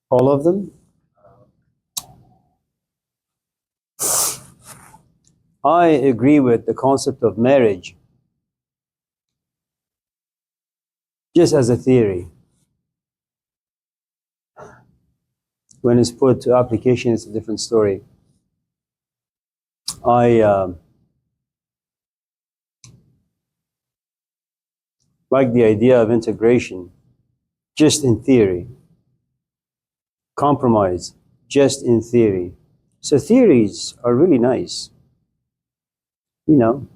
All of them? I agree with the concept of marriage just as a theory. When it's put to application, it's a different story. I like the idea of integration just in theory, compromise just in theory. So theories are really nice, you know.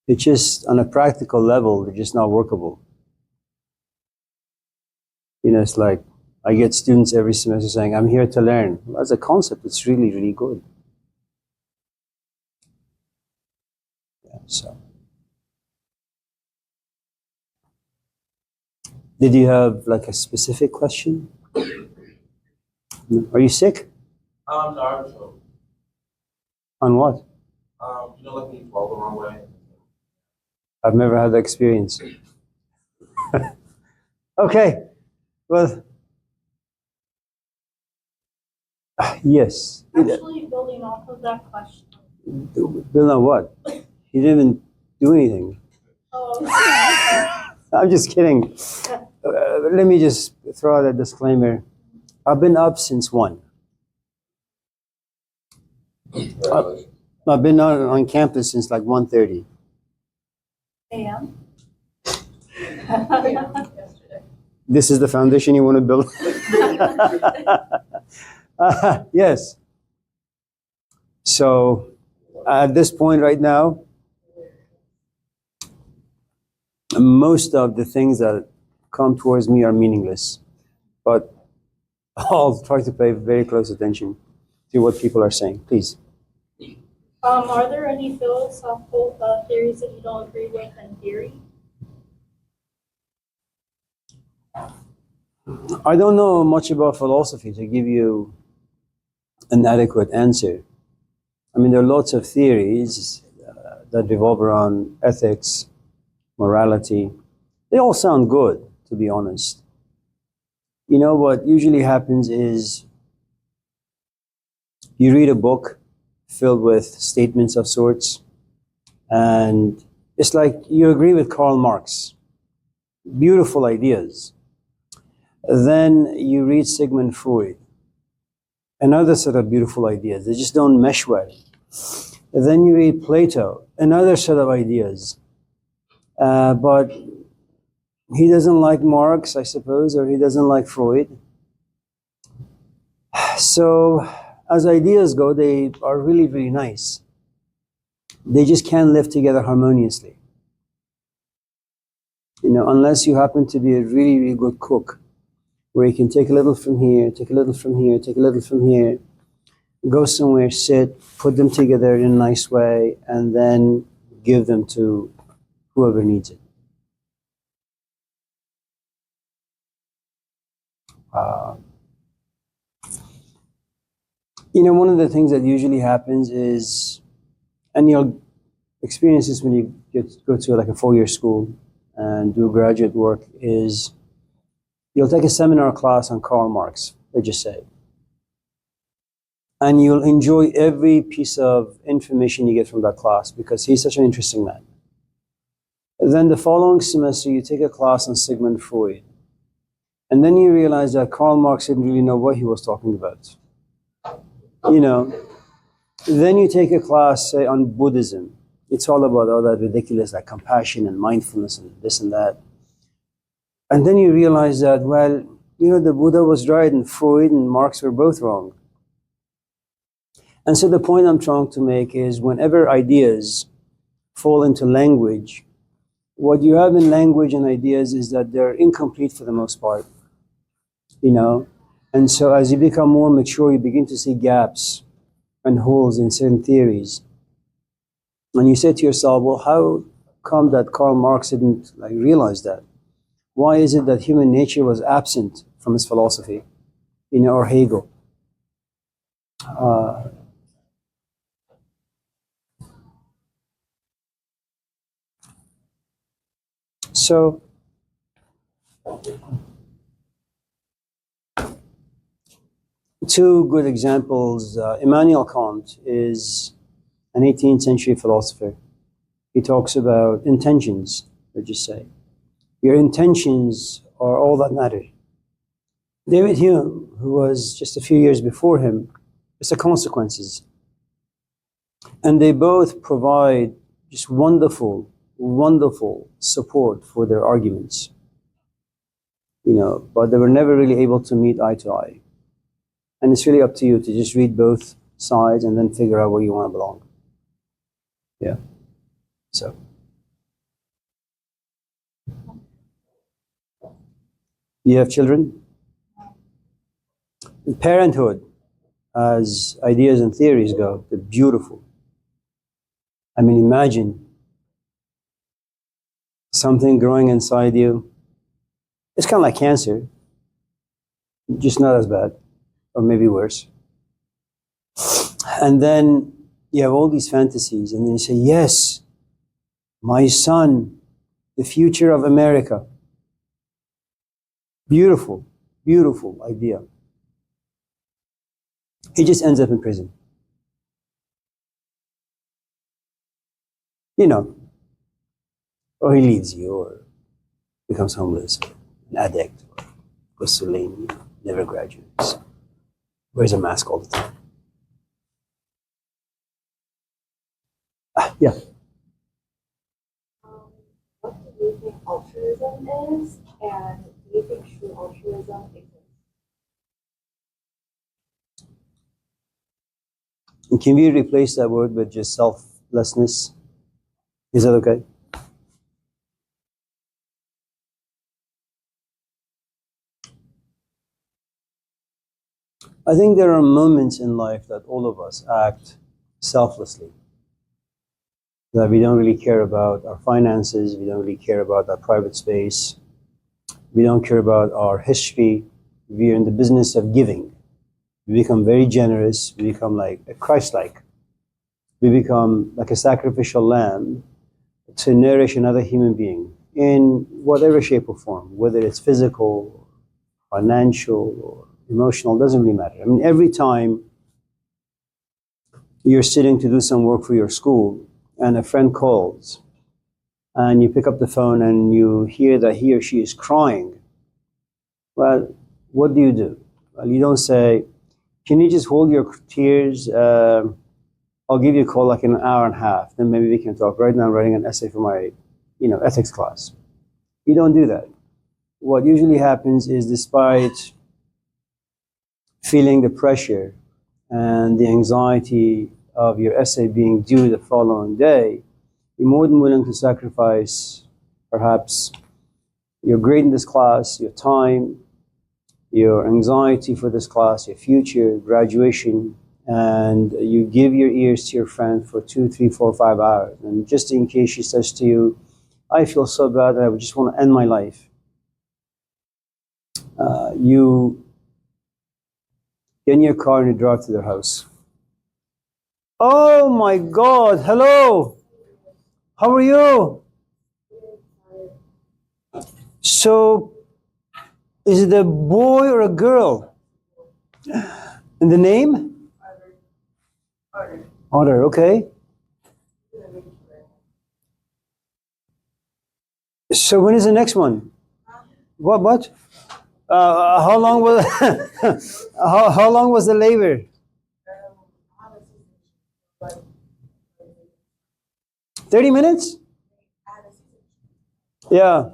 It's just on a practical level, they're just not workable. You know, it's like I get students every semester saying, I'm here to learn. Well, as a concept, it's really, really good. Yeah, so, did you have like a specific question? Are you sick? No, I'm sure. On what? Like when you fall the wrong way. I've never had that experience. Okay, well, yes. Actually, building off of that question. Bill, on what? He didn't even do anything. Oh. I'm just kidding. Let me just throw out a disclaimer. I've been up since 1. I've been on campus since like 1:30. AM. This is the foundation you want to build? Yes. So at this point right now, most of the things that come towards me are meaningless. But I'll try to pay very close attention to what people are saying. Please. Are there any philosophical theories that you don't agree with in theory? I don't know much about philosophy to give you an adequate answer. I mean, there are lots of theories that revolve around ethics, morality. They all sound good, to be honest. You know, what usually happens is you read a book filled with statements of sorts, and it's like you agree with Karl Marx. Beautiful ideas. Then you read Sigmund Freud. Another set of beautiful ideas. They just don't mesh well. Then you read Plato. Another set of ideas. But he doesn't like Marx, I suppose, or he doesn't like Freud. So, as ideas go, they are really, really nice. They just can't live together harmoniously. You know, unless you happen to be a really, really good cook, where you can take a little from here, take a little from here, take a little from here, go somewhere, sit, put them together in a nice way, and then give them to whoever needs it. You know, one of the things that usually happens is, and you'll experience this when you go to like a 4-year school and do graduate work, is you'll take a seminar class on Karl Marx, let's just say, and you'll enjoy every piece of information you get from that class because he's such an interesting man. Then the following semester, you take a class on Sigmund Freud, and then you realize that Karl Marx didn't really know what he was talking about. You know, then you take a class, say, on Buddhism. It's all about all that ridiculous, like compassion and mindfulness and this and that. And then you realize that, well, you know, the Buddha was right and Freud and Marx were both wrong. And so the point I'm trying to make is whenever ideas fall into language, what you have in language and ideas is that they're incomplete for the most part, you know? And so as you become more mature, you begin to see gaps and holes in certain theories. And you say to yourself, well, how come that Karl Marx didn't realize that? Why is it that human nature was absent from his philosophy, you know, or Hegel? So two good examples. Immanuel Kant is an 18th century philosopher. He talks about intentions, let's just say. Your intentions are all that matter. David Hume, who was just a few years before him, it's the consequences. And they both provide just wonderful, wonderful support for their arguments. But they were never really able to meet eye to eye. And it's really up to you to just read both sides and then figure out where you want to belong. Yeah. So. You have children? Parenthood, as ideas and theories go, they're beautiful. I mean, imagine something growing inside you. It's kind of like cancer, just not as bad, or maybe worse. And then you have all these fantasies, and then you say, yes, my son, the future of America. Beautiful, beautiful idea. He just ends up in prison. Or he leaves you, or becomes homeless, or an addict, or goes to lane, never graduates, wears a mask all the time. Yeah. What do you think altruism is, and do you think true altruism exists? And can we replace that word with just selflessness? Is that okay? I think there are moments in life that all of us act selflessly. That we don't really care about our finances, we don't really care about our private space, we don't care about our history. We are in the business of giving. We become very generous, we become like a Christ-like. We become like a sacrificial lamb to nourish another human being in whatever shape or form, whether it's physical, financial, or emotional, doesn't really matter. I mean, every time you're sitting to do some work for your school and a friend calls and you pick up the phone and you hear that he or she is crying, well, what do? Well, you don't say, can you just hold your tears? I'll give you a call like in an hour and a half, then maybe we can talk. Right now I'm writing an essay for my ethics class. You don't do that. What usually happens is, despite feeling the pressure and the anxiety of your essay being due the following day, you're more than willing to sacrifice perhaps your grade in this class, your time, your anxiety for this class, your future, graduation, and you give your ears to your friend for 2, 3, 4, 5 hours. And just in case she says to you, I feel so bad that I would just want to end my life, you get in your car and you drive to their house. Oh my God, hello, how are you? So, is it a boy or a girl? And the name? Otter, okay. So when is the next one? What? How long was how long was the labor? 30 minutes? Yeah.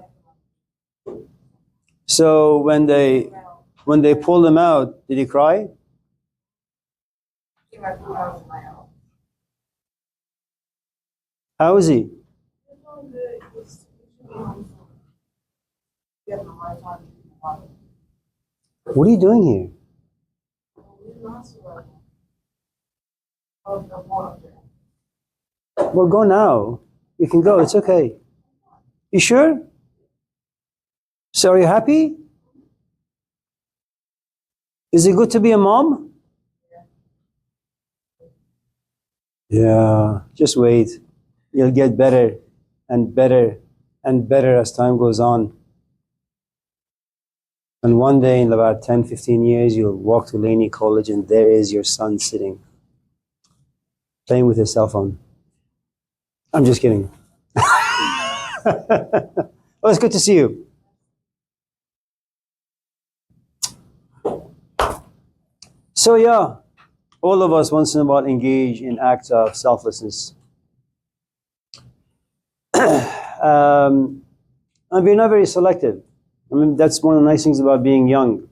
So when they pulled him out, did he cry? How is he? What are you doing here? Well, go now. You can go. It's okay. You sure? So are you happy? Is it good to be a mom? Yeah. Just wait. You'll get better and better and better as time goes on. And one day in about 10, 15 years, you'll walk to Laney College and there is your son sitting, playing with his cell phone. I'm just kidding. Well, it's good to see you. So yeah, all of us once in a while engage in acts of selflessness. And we're not very selective. I mean, that's one of the nice things about being young.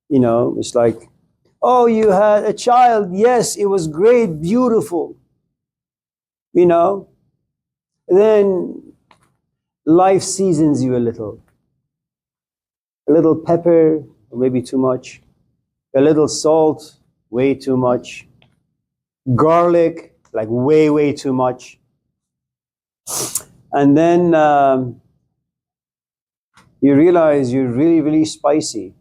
You know, it's like, oh, you had a child. Yes, it was great, beautiful. You know, then life seasons you a little. A little pepper, maybe too much. A little salt, way too much. Garlic, like way, way too much. And then you realize you're really, really spicy.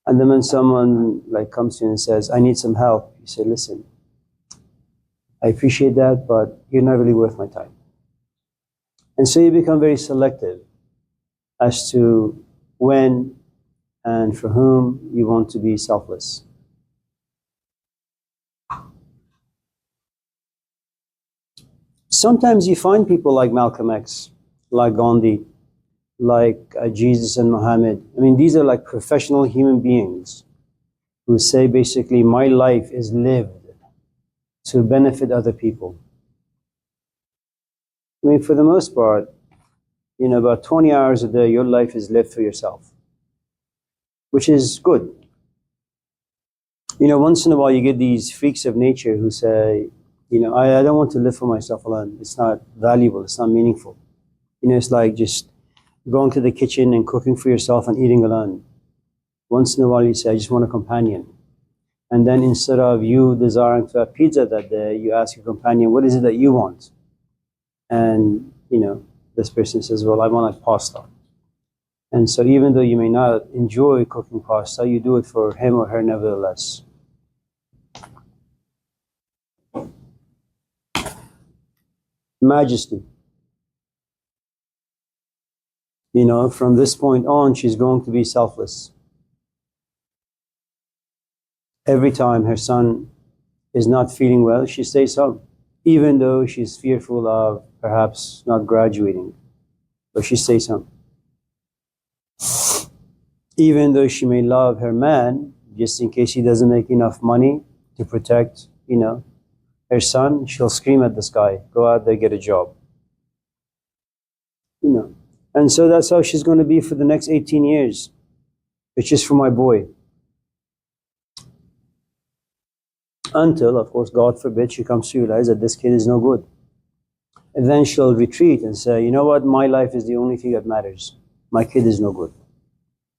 And then when someone like comes to you and says, I need some help, you say, listen, I appreciate that, but you're not really worth my time. And so you become very selective as to when and for whom you want to be selfless. Sometimes you find people like Malcolm X, like Gandhi, like Jesus and Muhammad. I mean, these are like professional human beings who say basically, my life is lived to benefit other people. I mean, for the most part, you know, about 20 hours a day, your life is lived for yourself, which is good. You know, once in a while you get these freaks of nature who say, you know, I don't want to live for myself alone. It's not valuable. It's not meaningful. You know, it's like just going to the kitchen and cooking for yourself and eating alone. Once in a while you say, I just want a companion. And then instead of you desiring to have pizza that day, you ask your companion, what is it that you want? And, you know, this person says, well, I want like pasta. And so even though you may not enjoy cooking pasta, you do it for him or her nevertheless. Majesty. You know, from this point on, she's going to be selfless. Every time her son is not feeling well, she stays home, even though she's fearful of perhaps not graduating, but she stays home. Even though she may love her man, just in case he doesn't make enough money to protect, you know, her son, she'll scream at the sky, go out there, get a job. You know, and so that's how she's going to be for the next 18 years. It's just for my boy. Until, of course, God forbid, she comes to realize that this kid is no good. And then she'll retreat and say, you know what, my life is the only thing that matters. My kid is no good.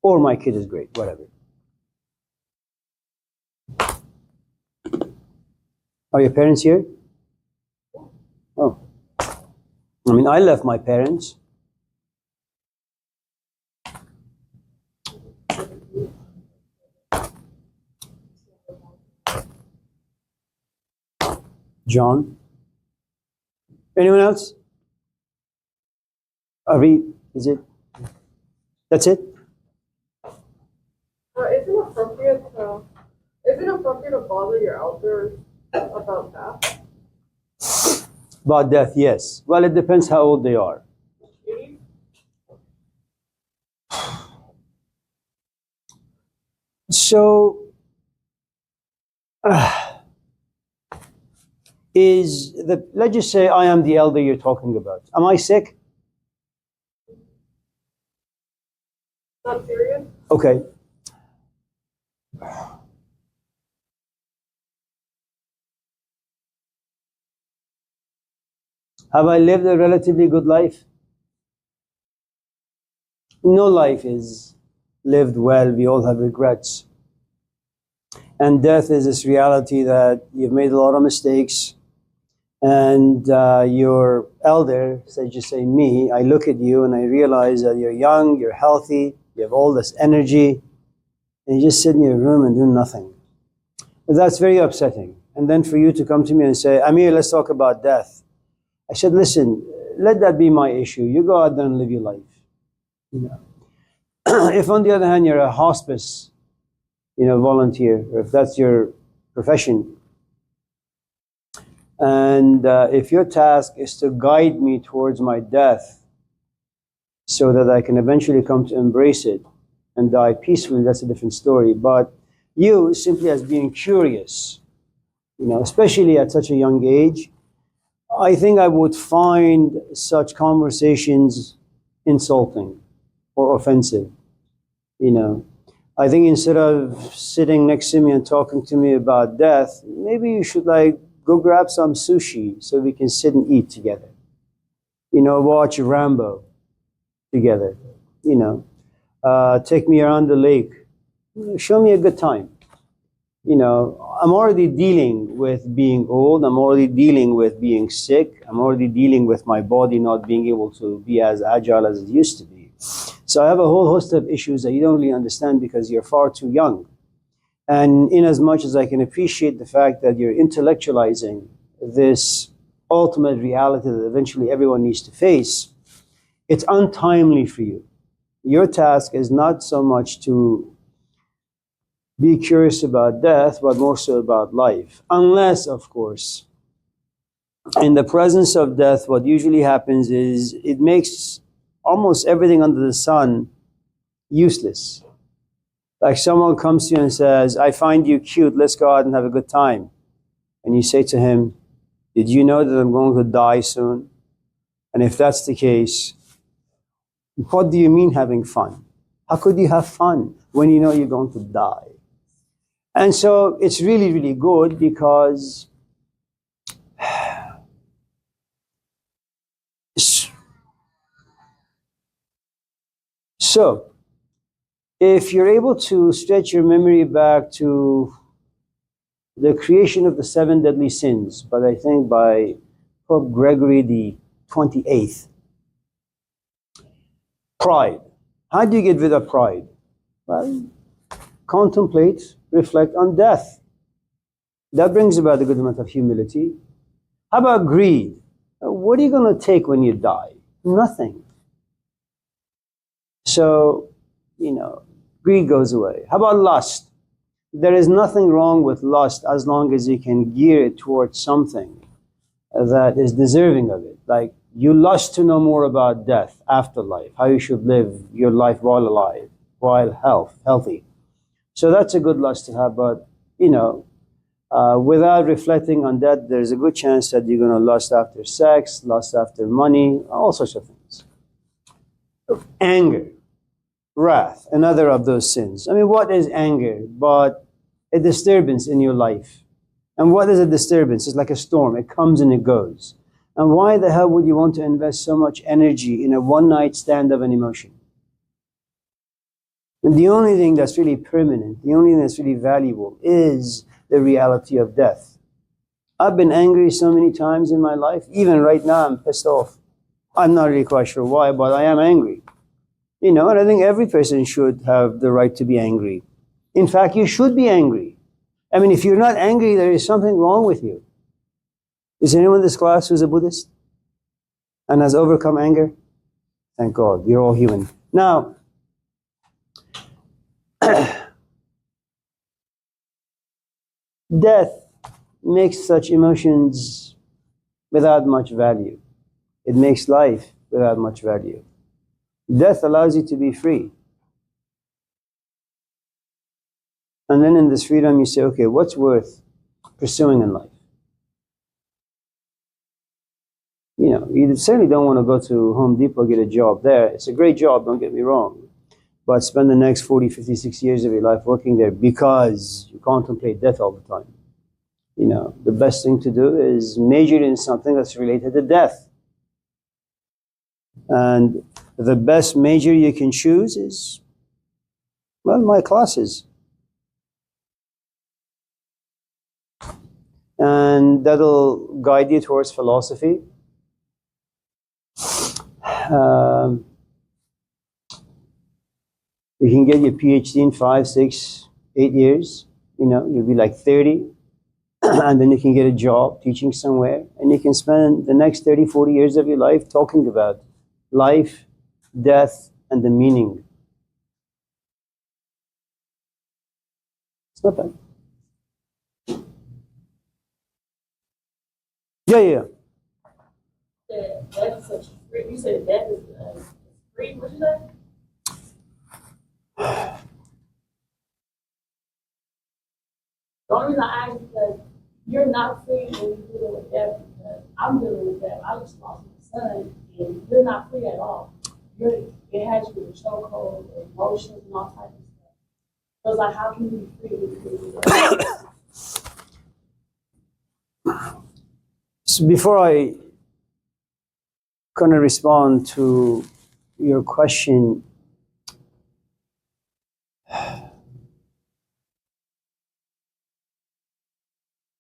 Or my kid is great, whatever. Are your parents here? Oh. I mean, I left my parents. John? Anyone else? Ari, is it? That's it? Is it appropriate to bother your elders about that? About death, yes. Well, it depends how old they are. So, let's just say I am the elder you're talking about. Am I sick? Not serious? Okay. Have I lived a relatively good life? No life is lived well. We all have regrets. And death is this reality that you've made a lot of mistakes. And your elder, say just say me, I look at you and I realize that you're young, you're healthy, you have all this energy, and you just sit in your room and do nothing. But that's very upsetting. And then for you to come to me and say, Amir, let's talk about death. I said, listen, let that be my issue. You go out there and live your life. You know. If on the other hand you're a hospice, volunteer, or if that's your profession, and if your task is to guide me towards my death so that I can eventually come to embrace it and die peacefully, that's a different story. But you, simply as being curious, especially at such a young age, I think I would find such conversations insulting or offensive. I think instead of sitting next to me and talking to me about death, maybe you should go grab some sushi so we can sit and eat together. Watch Rambo together. Take me around the lake. Show me a good time. I'm already dealing with being old. I'm already dealing with being sick. I'm already dealing with my body not being able to be as agile as it used to be. So I have a whole host of issues that you don't really understand because you're far too young. And in as much as I can appreciate the fact that you're intellectualizing this ultimate reality that eventually everyone needs to face, it's untimely for you. Your task is not so much to be curious about death, but more so about life. Unless, of course, in the presence of death, what usually happens is it makes almost everything under the sun useless. Like someone comes to you and says, I find you cute, let's go out and have a good time. And you say to him, did you know that I'm going to die soon? And if that's the case, what do you mean having fun? How could you have fun when you know you're going to die? And so it's really, really good because so if you're able to stretch your memory back to the creation of the 7 deadly sins, but I think by Pope Gregory the 28th, pride. How do you get rid of pride? Well, contemplate, reflect on death. That brings about a good amount of humility. How about greed? What are you going to take when you die? Nothing. So, greed goes away. How about lust? There is nothing wrong with lust as long as you can gear it towards something that is deserving of it. Like you lust to know more about death, afterlife, how you should live your life while alive, while healthy. So that's a good lust to have, but without reflecting on that, there's a good chance that you're going to lust after sex, lust after money, all sorts of things. Anger, wrath, another of those sins. I mean, what is anger but a disturbance in your life? And what is a disturbance? It's like a storm. It comes and it goes. And why the hell would you want to invest so much energy in a one-night stand of an emotion? And the only thing that's really permanent, the only thing that's really valuable is the reality of death. I've been angry so many times in my life. Even right now, I'm pissed off. I'm not really quite sure why, but I am angry. And I think every person should have the right to be angry. In fact, you should be angry. I mean, if you're not angry, there is something wrong with you. Is anyone in this class who's a Buddhist and has overcome anger? Thank God, you're all human. Now, death makes such emotions without much value. It makes life without much value. Death allows you to be free. And then in this freedom you say, okay, what's worth pursuing in life? You certainly don't want to go to Home Depot, get a job there. It's a great job, don't get me wrong. But spend the next 40, 56 years of your life working there because you contemplate death all the time. The best thing to do is major in something that's related to death. And the best major you can choose is, well, my classes. And that'll guide you towards philosophy. You can get your PhD in 5, 6, 8 years. You'll be like 30. and then you can get a job teaching somewhere, and you can spend the next 30, 40 years of your life talking about life, death, and the meaning. It's not bad. Yeah. That is such free. You said that is free. What you say? The only reason I ask is because you're not free when you're dealing with death. Because I'm dealing with death. I just lost my son, and you're not free at all. It has you in a chokehold, emotions, and all types of stuff. So it's like, how can you be free when you're dealing with death? So before I kind of respond to your question,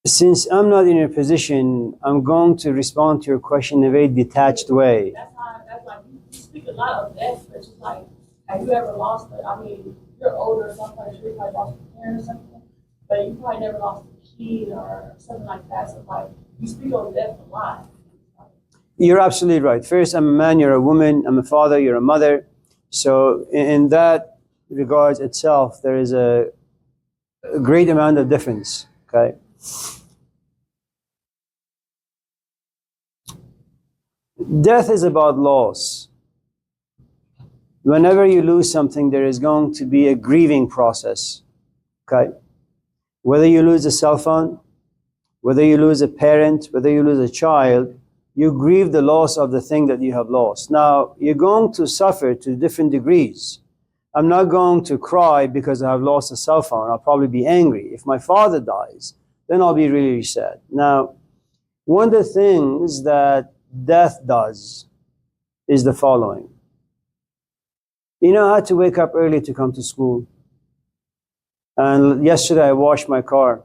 since I'm not in a position, I'm going to respond to your question in a very detached way. That's like, you speak a lot of death, but it's just like, have you ever lost you're older, so I'm probably sure you probably lost a parent or something, but you probably never lost a kid or something like that. So like, you speak on death a lot. You're absolutely right. First, I'm a man, you're a woman. I'm a father, you're a mother. So in that regards itself, there is a great amount of difference, okay? Death is about loss. Whenever you lose something, there is going to be a grieving process, okay? Whether you lose a cell phone, whether you lose a parent, whether you lose a child, you grieve the loss of the thing that you have lost. Now, you're going to suffer to different degrees. I'm not going to cry because I have lost a cell phone. I'll probably be angry. If my father dies, then I'll be really, really sad. Now, one of the things that death does is the following. You know, I had to wake up early to come to school. And yesterday I washed my car.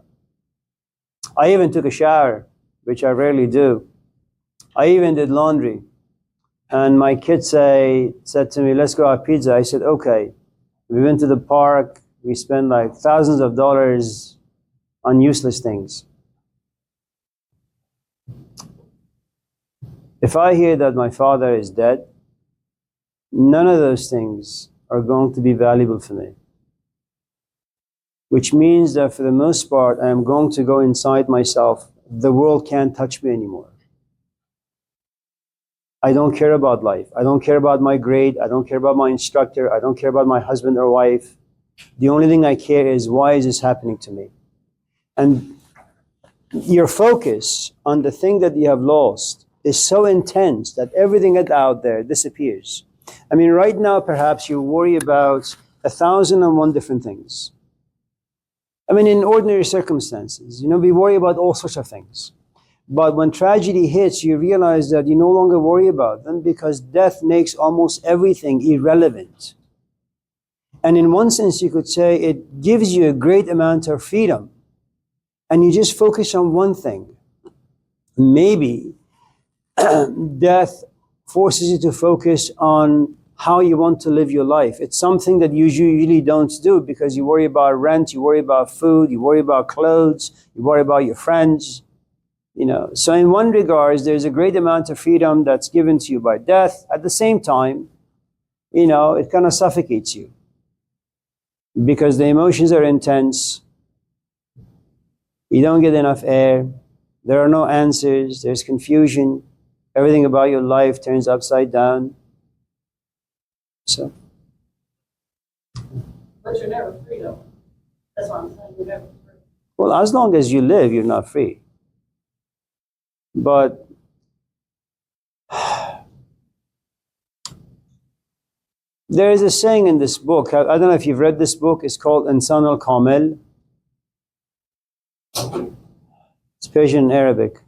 I even took a shower, which I rarely do. I even did laundry. And my kids said to me, let's go have pizza. I said, okay. We went to the park. We spent like thousands of dollars on useless things. If I hear that my father is dead, none of those things are going to be valuable for me. Which means that for the most part, I am going to go inside myself. The world can't touch me anymore. I don't care about life. I don't care about my grade. I don't care about my instructor. I don't care about my husband or wife. The only thing I care is, why is this happening to me? And your focus on the thing that you have lost is so intense that everything that's out there disappears. I mean, right now, perhaps you worry about 1,001 different things. I mean, in ordinary circumstances, we worry about all sorts of things. But when tragedy hits, you realize that you no longer worry about them because death makes almost everything irrelevant. And in one sense, you could say it gives you a great amount of freedom. And you just focus on one thing. Maybe death forces you to focus on how you want to live your life. It's something that you usually don't do because you worry about rent, you worry about food, you worry about clothes, you worry about your friends. So in one regards, there's a great amount of freedom that's given to you by death. At the same time, it kind of suffocates you because the emotions are intense. You don't get enough air. There are no answers. There's confusion. Everything about your life turns upside down. So. But you're never free, though. That's what I'm saying. You're never free. Well, as long as you live, you're not free. But there is a saying in this book. I don't know if you've read this book. It's called Insan al-Kamil. It's Persian and Arabic.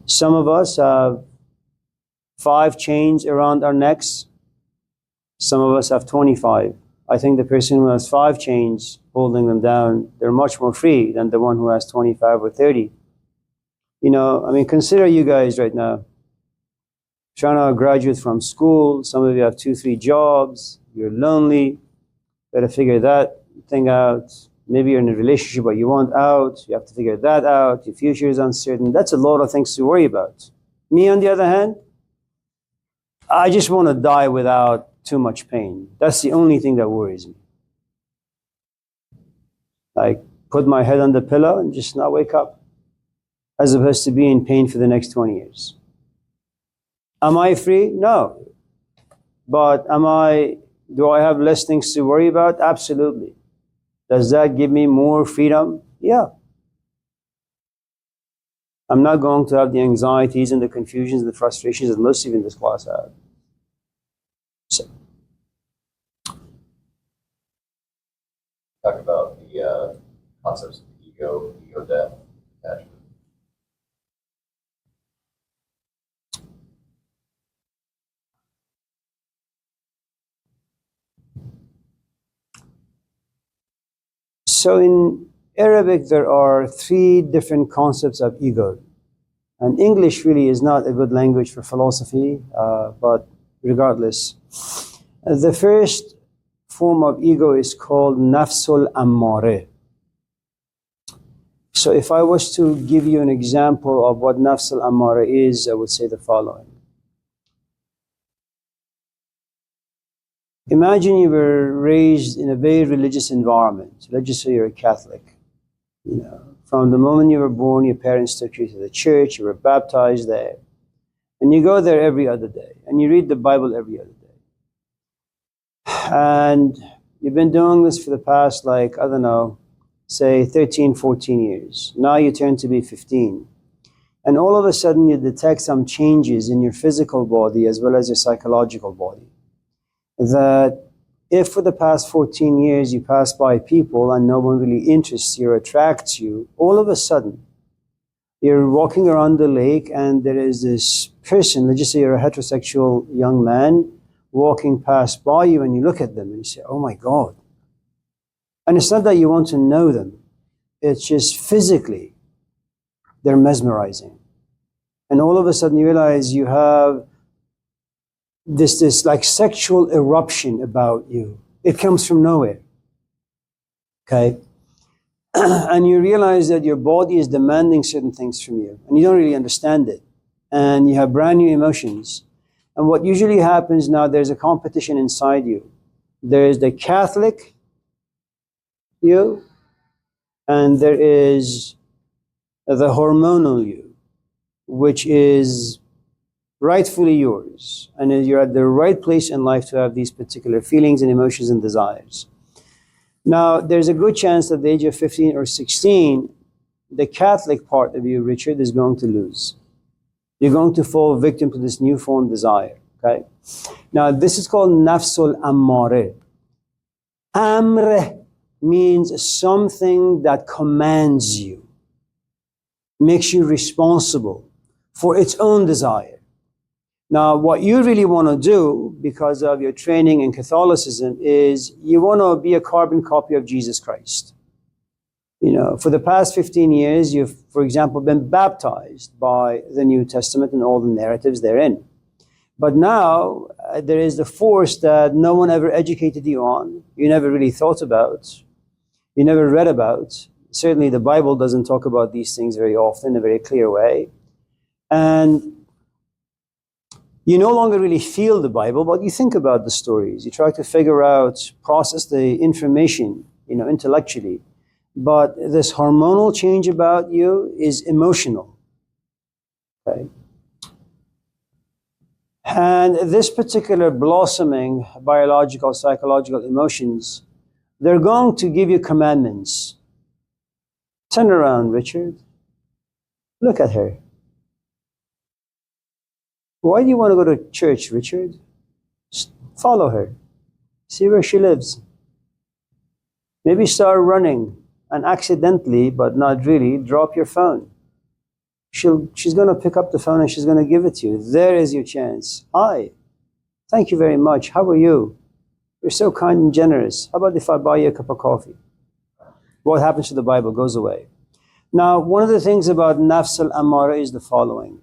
Some of us have 5 chains around our necks. Some of us have 25. I think the person who has 5 chains holding them down, they're much more free than the one who has 25 or 30. Consider you guys right now. Trying to graduate from school. Some of you have 2, 3 jobs. You're lonely. Got to figure that thing out. Maybe you're in a relationship, but you want out. You have to figure that out. Your future is uncertain. That's a lot of things to worry about. Me, on the other hand, I just want to die without too much pain. That's the only thing that worries me. Like, put my head on the pillow and just not wake up, as opposed to be in pain for the next 20 years. Am I free? No. But do I have less things to worry about? Absolutely. Does that give me more freedom? Yeah. I'm not going to have the anxieties and the confusions and the frustrations that most people in this class have. So. Talk about the concepts of ego death, attachment. So in Arabic, there are 3 different concepts of ego. And English really is not a good language for philosophy, but regardless. The first form of ego is called nafsul ammare. So if I was to give you an example of what nafsul ammare is, I would say the following. Imagine you were raised in a very religious environment. Let's just say you're a Catholic. From the moment you were born, your parents took you to the church, you were baptized there. And you go there every other day, and you read the Bible every other day. And you've been doing this for the past, say 13, 14 years. Now you turn to be 15. And all of a sudden you detect some changes in your physical body as well as your psychological body. That if for the past 14 years you pass by people and no one really interests you or attracts you, all of a sudden you're walking around the lake and there is this person, let's just say you're a heterosexual young man, walking past by you, and you look at them and you say, oh my God. And it's not that you want to know them, it's just physically they're mesmerizing. And all of a sudden you realize you have this like sexual eruption about you. It comes from nowhere. Okay? And you realize that your body is demanding certain things from you, and you don't really understand it. And you have brand new emotions. And what usually happens now, there's a competition inside you. There's the Catholic you, and there is the hormonal you, which is rightfully yours, and you're at the right place in life to have these particular feelings and emotions and desires. Now, there's a good chance that at the age of 15 or 16, the Catholic part of you, Richard, is going to lose. You're going to fall victim to this newfound desire, okay? Now, this is called nafsul ammare. Amr means something that commands you, makes you responsible for its own desire. Now, what you really want to do, because of your training in Catholicism, is you want to be a carbon copy of Jesus Christ. For the past 15 years, you've, for example, been baptized by the New Testament and all the narratives therein. But now, there is the force that no one ever educated you on, you never really thought about, you never read about. Certainly, the Bible doesn't talk about these things very often in a very clear way. And you no longer really feel the Bible, but you think about the stories. You try to figure out, process the information, intellectually. But this hormonal change about you is emotional. Okay? And this particular blossoming biological, psychological emotions, they're going to give you commandments. Turn around, Richard. Look at her. Why do you want to go to church, Richard? Just follow her. See where she lives. Maybe start running and accidentally, but not really, drop your phone. She's going to pick up the phone and she's going to give it to you. There is your chance. Hi. Thank you very much. How are you? You're so kind and generous. How about if I buy you a cup of coffee? What happens to the Bible goes away. Now, one of the things about nafs al-ammara is the following.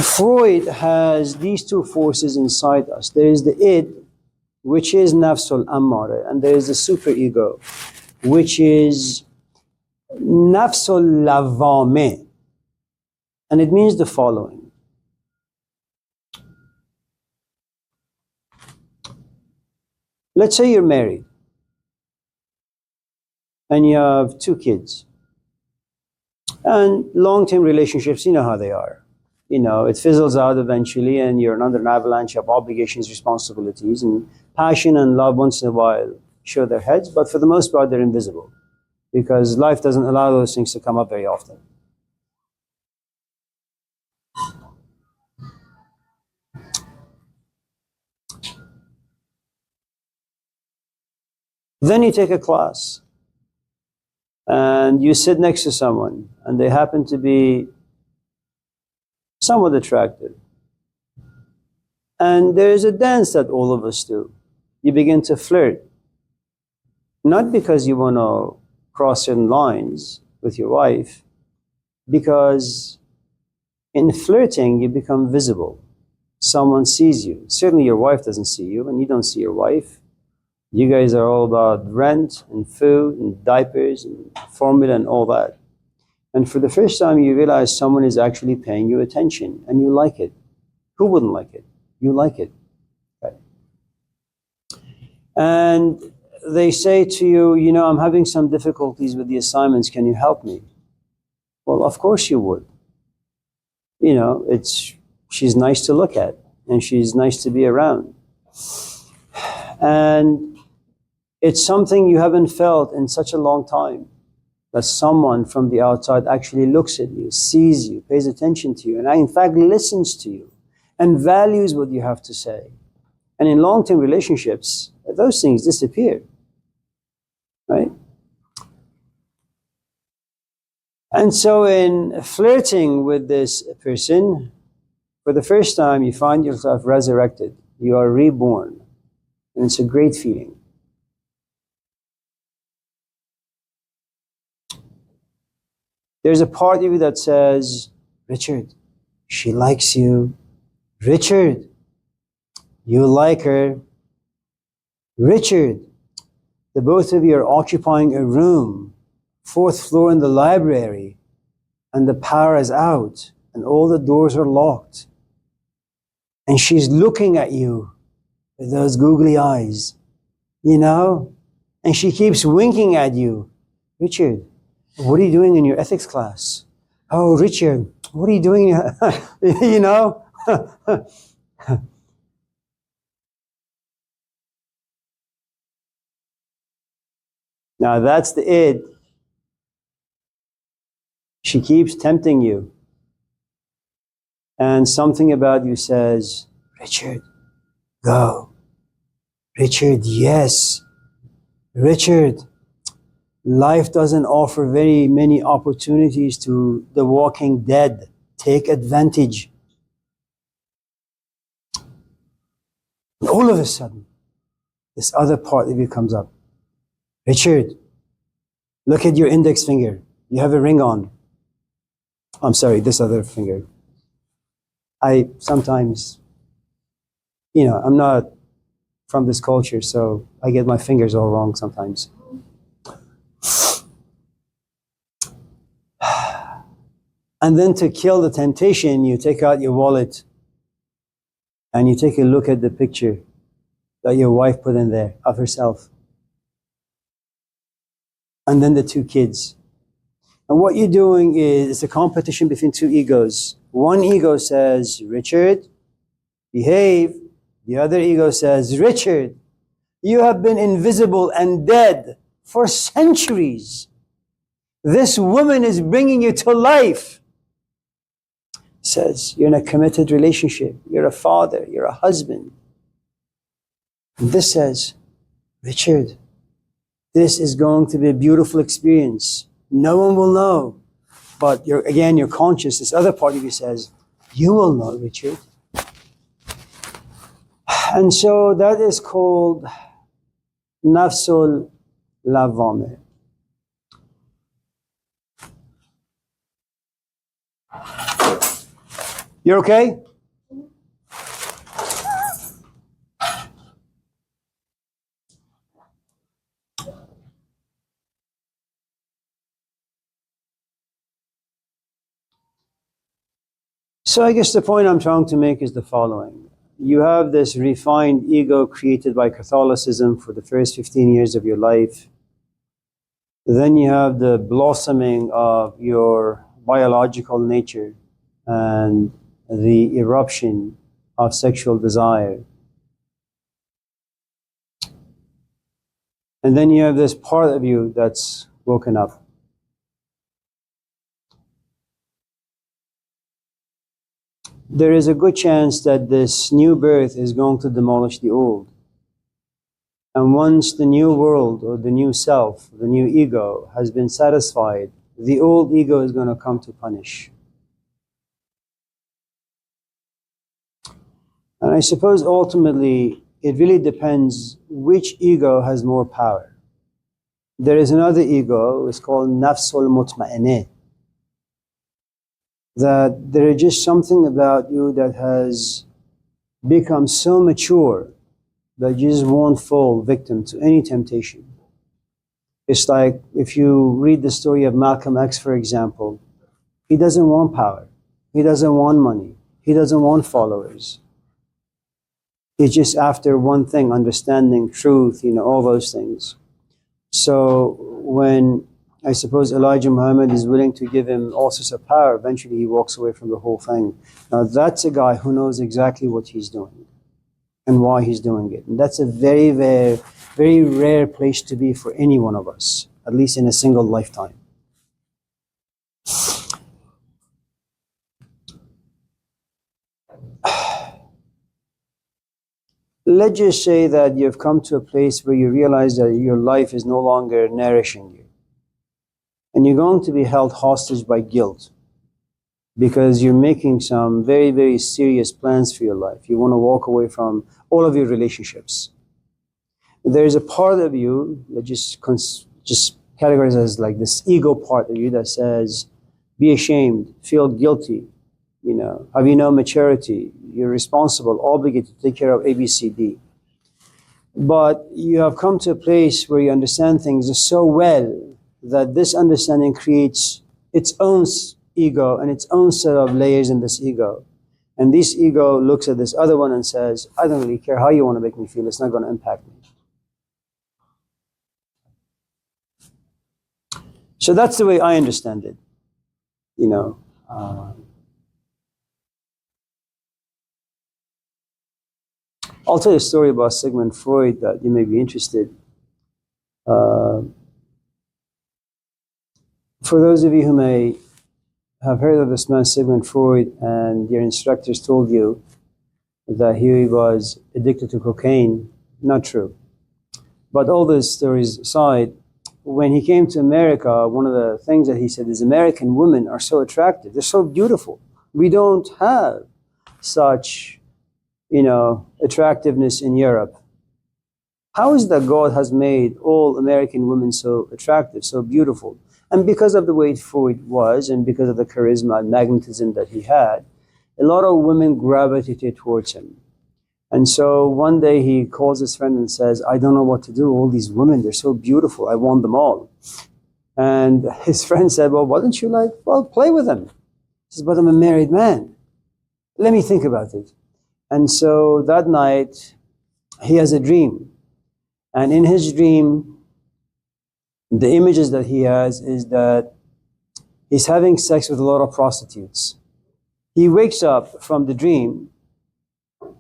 Freud has these 2 forces inside us. There is the id, which is nafsul ammara, and there is the superego, which is nafsul lavame. And it means the following. Let's say you're married and you have 2 kids. And long-term relationships, you know how they are. You know, it fizzles out eventually and you're under an avalanche of obligations, responsibilities, and passion and love once in a while show their heads, but for the most part they're invisible because life doesn't allow those things to come up very often. Then you take a class and you sit next to someone and they happen to be somewhat attractive. And there is a dance that all of us do. You begin to flirt. Not because you want to cross certain lines with your wife, because in flirting you become visible. Someone sees you. Certainly your wife doesn't see you and you don't see your wife. You guys are all about rent and food and diapers and formula and all that. And for the first time you realize someone is actually paying you attention and you like it. Who wouldn't like it? You like it. Okay. And they say to you, you know, I'm having some difficulties with the assignments, can you help me? Well, of course you would. You know, she's nice to look at and she's nice to be around. And it's something you haven't felt in such a long time, that someone from the outside actually looks at you, sees you, pays attention to you, and in fact listens to you and values what you have to say. And in long-term relationships, those things disappear, right? And so in flirting with this person, for the first time you find yourself resurrected. You are reborn. And it's a great feeling. There's a part of you that says, Richard, she likes you. Richard, you like her. Richard, the both of you are occupying a room, 4th floor in the library, and the power is out, and all the doors are locked. And she's looking at you with those googly eyes, you know? And she keeps winking at you. Richard, what are you doing in your ethics class? Oh, Richard, what are you doing? You know? Now that's the id. She keeps tempting you. And something about you says, Richard, go. Richard, yes. Richard, life doesn't offer very many opportunities to the walking dead. Take advantage. And all of a sudden, this other part of you comes up. Richard, look at your index finger. You have a ring on. I'm sorry, this other finger. I sometimes, you know, I'm not from this culture, so I get my fingers all wrong sometimes. And then to kill the temptation, you take out your wallet and you take a look at the picture that your wife put in there of herself. And then the 2 kids. And what you're doing is it's a competition between 2 egos. One ego says, Richard, behave. The other ego says, Richard, you have been invisible and dead for centuries. This woman is bringing you to life. Says, you're in a committed relationship. You're a father. You're a husband. And this says, Richard, this is going to be a beautiful experience. No one will know. But you're conscious. This other part of you says, you will know, Richard. And so that is called nafsul lavame. You're okay? So I guess the point I'm trying to make is the following. You have this refined ego created by Catholicism for the first 15 years of your life. Then you have the blossoming of your biological nature and the eruption of sexual desire. And then you have this part of you that's woken up. There is a good chance that this new birth is going to demolish the old. And once the new world or the new self, the new ego has been satisfied, the old ego is going to come to punish. And I suppose ultimately it really depends which ego has more power. There is another ego, it's called Nafsul Mutma'ineh, that there is just something about you that has become so mature that you just won't fall victim to any temptation. It's like if you read the story of Malcolm X, for example, he doesn't want power, he doesn't want money, he doesn't want followers. He's just after one thing, understanding truth, all those things. So when I suppose Elijah Muhammad is willing to give him all sorts of power, eventually he walks away from the whole thing. Now that's a guy who knows exactly what he's doing and why he's doing it. And that's a very, very, very rare place to be for any one of us, at least in a single lifetime. Let's just say that you've come to a place where you realize that your life is no longer nourishing you. And you're going to be held hostage by guilt because you're making some very, very serious plans for your life. You want to walk away from all of your relationships. There's a part of you that just categorized as like this ego part of you that says, be ashamed, feel guilty, have you no maturity, you're responsible, obligated to take care of A, B, C, D. But you have come to a place where you understand things so well that this understanding creates its own ego and its own set of layers in this ego. And this ego looks at this other one and says, I don't really care how you want to make me feel, it's not going to impact me. So that's the way I understand it. I'll tell you a story about Sigmund Freud that you may be interested. For those of you who may have heard of this man, Sigmund Freud, and your instructors told you that he was addicted to cocaine, not true. But all those stories aside, when he came to America, one of the things that he said is American women are so attractive. They're so beautiful. We don't have such, attractiveness in Europe. How is it that God has made all American women so attractive, so beautiful? And because of the way Freud was, and because of the charisma and magnetism that he had, a lot of women gravitated towards him. And so one day he calls his friend and says, I don't know what to do. All these women, they're so beautiful. I want them all. And his friend said, well, why don't you play with them? He says, but I'm a married man. Let me think about it. And so that night, he has a dream. And in his dream, the images that he has is that he's having sex with a lot of prostitutes. He wakes up from the dream,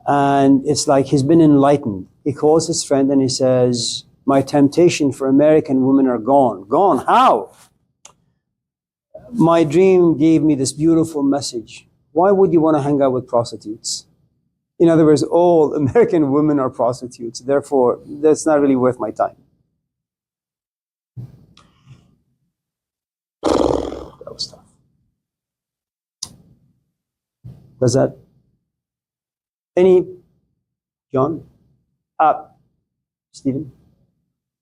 and it's like he's been enlightened. He calls his friend and he says, my temptation for American women are gone. Gone? How? My dream gave me this beautiful message. Why would you want to hang out with prostitutes? In other words, all American women are prostitutes. Therefore, that's not really worth my time. That was tough. Does that? Any? John? Stephen?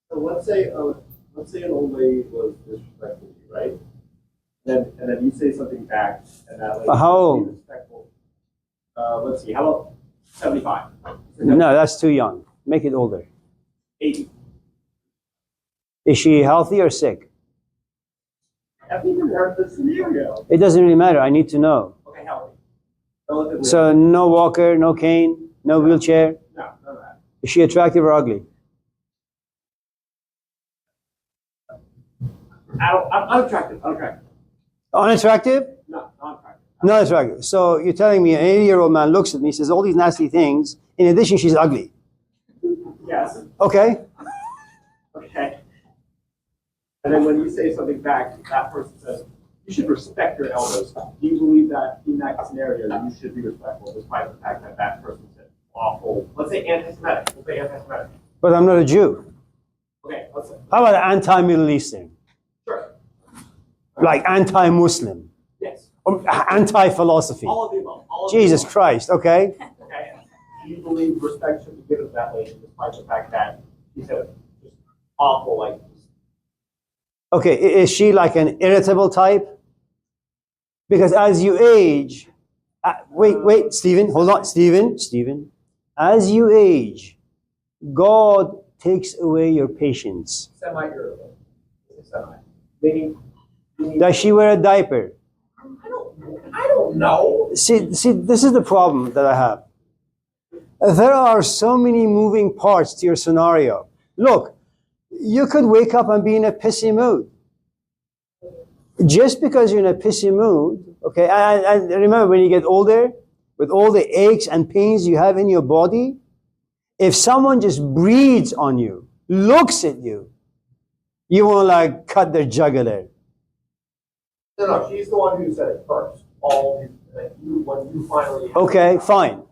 So let's say an old lady was disrespectful to you, right? And then you say something back, and that lady How old? is respectful. Let's see, how about 75? No, that's too young. Make it older. 80. Is she healthy or sick? Haven't even heard the scenario. It doesn't really matter. I need to know. Okay, healthy. relatively. So no walker, no cane, no wheelchair. No, none of that. Is she attractive or ugly? I'm unattractive. Unattractive. Unattractive? No, not attractive. Not attractive. So you're telling me an 80-year-old man looks at me, says all these nasty things. In addition, she's ugly. Yes. Okay. Okay. And then when you say something back, that person says, you should respect your elders. Do you believe that in that scenario, you should be respectful despite the fact that that person said awful, let's say anti-Semitic. We'll say anti-Semitic. But I'm not a Jew. Okay, let's say. How about anti-Middle Eastern? Sure. Like anti-Muslim? Yes. Or anti-philosophy? All of the above. All of the Jesus above. Christ, okay. Okay. Do you believe respect should be given to that lady despite the fact that she said just awful, like, Okay, is she like an irritable type? Because as you age, wait, Stephen, hold on, Stephen. As you age, God takes away your patience. semi-irritable? Semi. Meaning, Does she wear a diaper? I don't know. See, this is the problem that I have. There are so many moving parts to your scenario. Look, you could wake up and be in a pissy mood. Just because you're in a pissy mood, okay, and remember when you get older, with all the aches and pains you have in your body, if someone just breathes on you, looks at you, you want to like cut their jugular. No, she's the one who said it first. All these, like you, when you finally Okay, fine.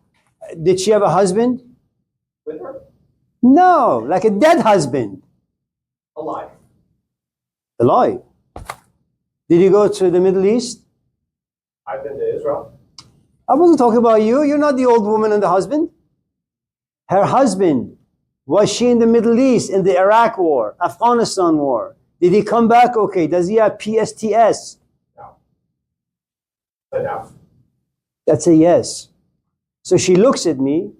Did she have a husband? with her, No, like a dead husband. alive. Alive. Did you go to the Middle East? I've been to Israel. I wasn't talking about you. You're not the old woman and the husband. Her husband, was she in the Middle East, in the Iraq war, Afghanistan war? Did he come back okay? Does he have PSTS? No. But no. That's a yes. So she looks at me.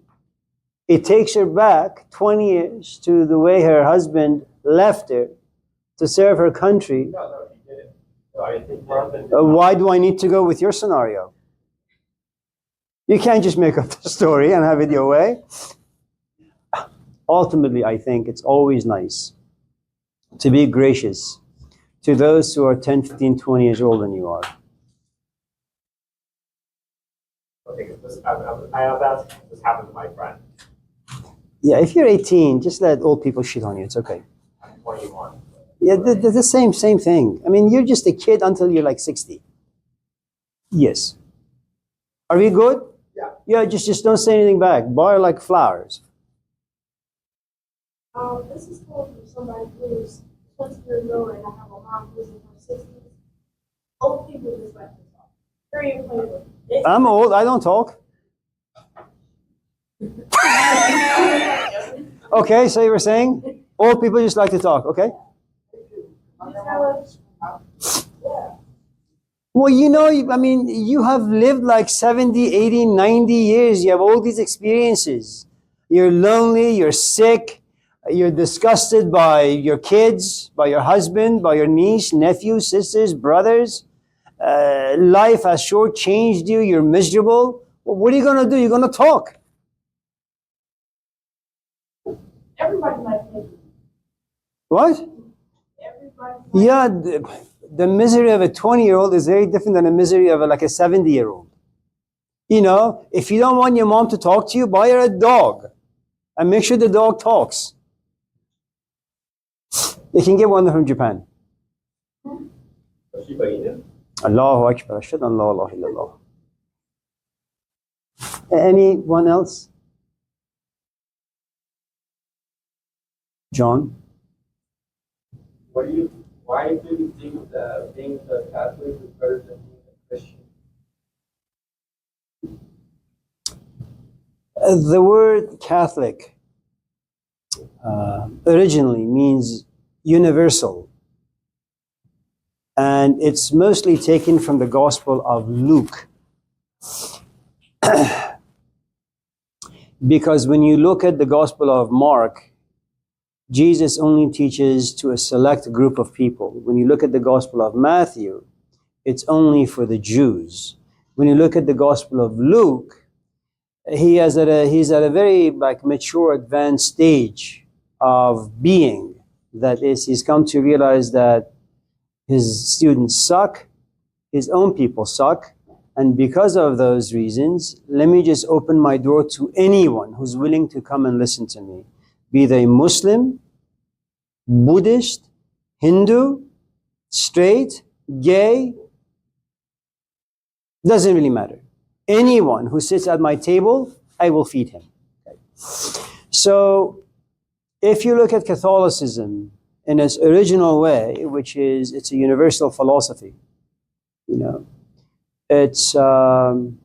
It takes her back 20 years to the way her husband left her to serve her country. No, she didn't. So I think her husband. Why do I need to go with your scenario? You can't just make up the story and have it your way. Ultimately, I think it's always nice to be gracious to those who are 10, 15, 20 years older than you are. Okay, I have asked this happened to my friend. Yeah, if you're 18, just let old people shit on you. It's okay. I'm 21. Yeah, the same thing. I mean, you're just a kid until you're like 60. Yes. Are we good? Yeah. Yeah, just don't say anything back. Buy her like flowers. This is coming from somebody who's 20 years old, and I have a mom who's in her 60s. Old people just like to talk. Very inflammable. I'm old. I don't talk. Okay, so you were saying old people just like to talk. Okay. Well, you know, I mean, you have lived like 70, 80, 90 years. You have all these experiences. You're lonely, you're sick, you're disgusted by your kids, by your husband, by your niece, nephews, sisters, brothers. Life has shortchanged you, you're miserable. Well, what are you going to do? You're going to talk. Everybody might think. What? Everybody. Yeah, the misery of a 20-year-old is very different than the misery of like a 70-year-old. You know, if you don't want your mom to talk to you, buy her a dog and make sure the dog talks. You can get one from Japan. Allahu Akbar. Ashhadu an la ilaha illallah. Anyone else? John? Why do you think that being a Catholic is better than being a Christian? The word Catholic originally means universal. And it's mostly taken from the Gospel of Luke. Because when you look at the Gospel of Mark, Jesus only teaches to a select group of people. When you look at the Gospel of Matthew, it's only for the Jews. when you look at the Gospel of Luke, he's at a very like mature, advanced stage of being. That is, he's come to realize that his students suck, his own people suck, and because of those reasons, let me just open my door to anyone who's willing to come and listen to me. Be they Muslim, Buddhist, Hindu, straight, gay, doesn't really matter. Anyone who sits at my table, I will feed him. Okay. So, if you look at Catholicism in its original way, which is it's a universal philosophy, it's then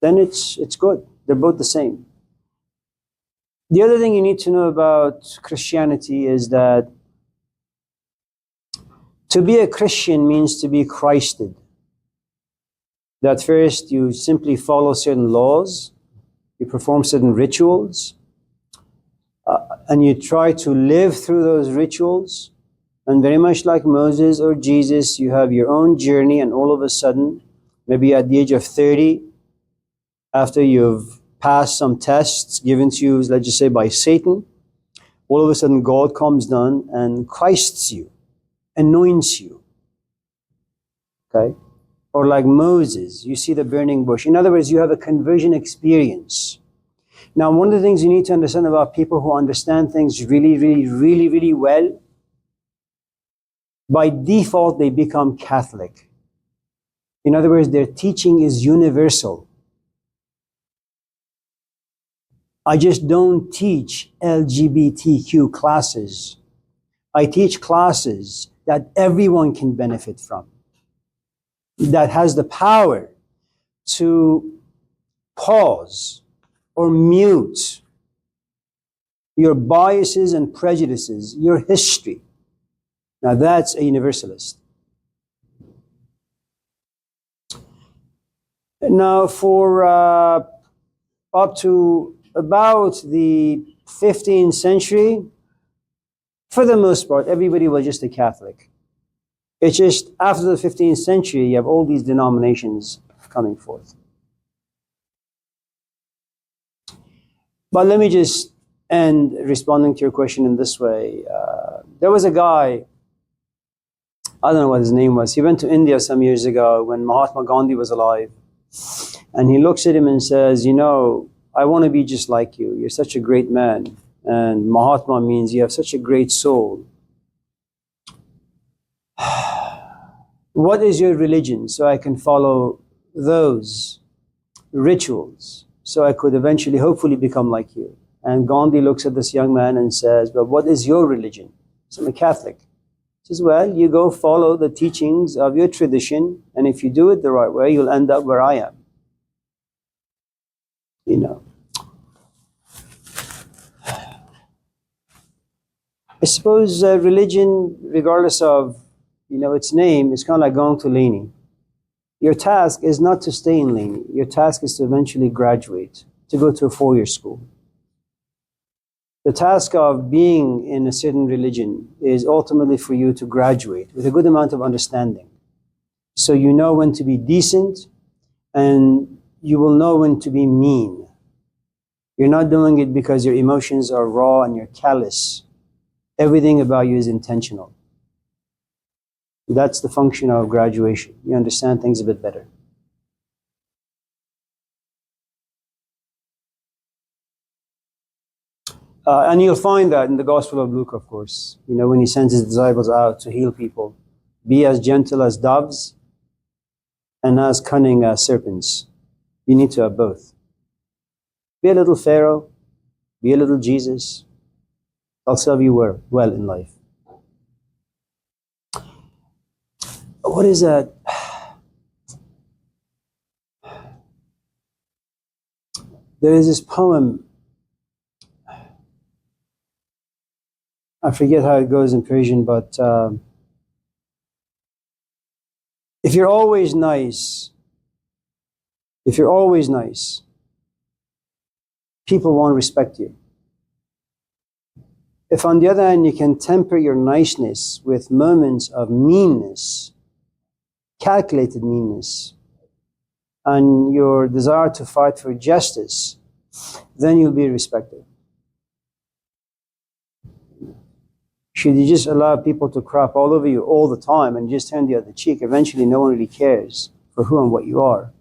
it's good. They're both the same. The other thing you need to know about Christianity is that to be a Christian means to be Christed. That first you simply follow certain laws, you perform certain rituals, and you try to live through those rituals. And very much like Moses or Jesus, you have your own journey, and all of a sudden, maybe at the age of 30, after you've passed some tests given to you, let's just say by Satan, all of a sudden God comes down and Christs you, anoints you. Okay? Or like Moses, you see the burning bush. In other words, you have a conversion experience. Now, one of the things you need to understand about people who understand things really well, by default, they become Catholic. In other words, their teaching is universal. I just don't teach LGBTQ classes. I teach classes that everyone can benefit from, that has the power to pause or mute your biases and prejudices, your history. Now that's a universalist. Now for up to about the 15th century, for the most part, everybody was just a Catholic. It's just after the 15th century, you have all these denominations coming forth. But let me just end responding to your question in this way. There was a guy, I don't know what his name was. He went to India some years ago when Mahatma Gandhi was alive. And he looks at him and says, I want to be just like you. You're such a great man. And Mahatma means you have such a great soul. What is your religion? So I can follow those rituals. So I could eventually, hopefully, become like you. And Gandhi looks at this young man and says, but what is your religion? So I'm a Catholic. He says, well, you go follow the teachings of your tradition, and if you do it the right way, you'll end up where I am. I suppose religion, regardless of, its name, is kind of like going to Laney. Your task is not to stay in Laney. Your task is to eventually graduate, to go to a 4-year school. The task of being in a certain religion is ultimately for you to graduate with a good amount of understanding. So you know when to be decent, and you will know when to be mean. You're not doing it because your emotions are raw and you're callous. Everything about you is intentional. That's the function of graduation. You understand things a bit better. And you'll find that in the Gospel of Luke, of course. When he sends his disciples out to heal people. Be as gentle as doves and as cunning as serpents. You need to have both. Be a little Pharaoh. Be a little Jesus. I'll serve you well in life. What is that? There is this poem. I forget how it goes in Persian, but if you're always nice, people won't respect you. If on the other hand you can temper your niceness with moments of meanness, calculated meanness, and your desire to fight for justice, then you'll be respected. Should you just allow people to crap all over you all the time and just turn the other cheek, eventually no one really cares for who and what you are.